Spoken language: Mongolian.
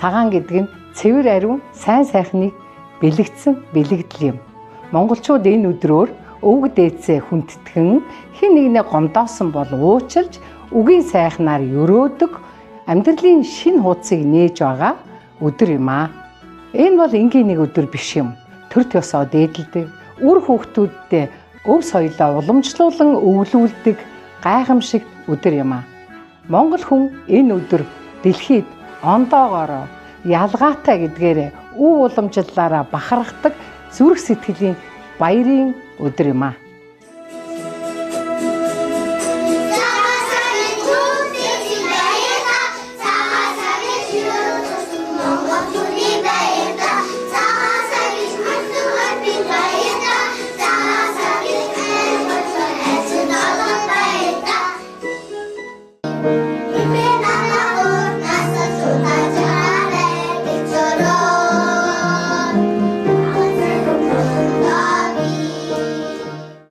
Цагаан гэдэг нь цэвэр ариун сайн сайхныг бэлэгдсэн бэлэгдэл юм. Монголчууд энэ өдрөөр өвөг дээдсээ хүндэтгэн хэн нэгнээ гомдоосон бол уучилж үгийн сайхнаар өрөөдөг амьдралын шинэ хуудсыг нээж байгаа өдөр юм аа. Энэ бол энгийн нэг өдөр биш юм. Төр төсөө дээдэлдэг, үр хүүхдүүддээ өв соёлоо уламжлуулан өвлүүлдэг гайхамшиг өдөр юм аа. Монгол хүн энэ өдөр дэлхийд ондоогоороо ялгаатай гэдгээрээ өв уламжлалаараа бахархдаг зүрх сэтгэлийн баярын өдөр юм аа.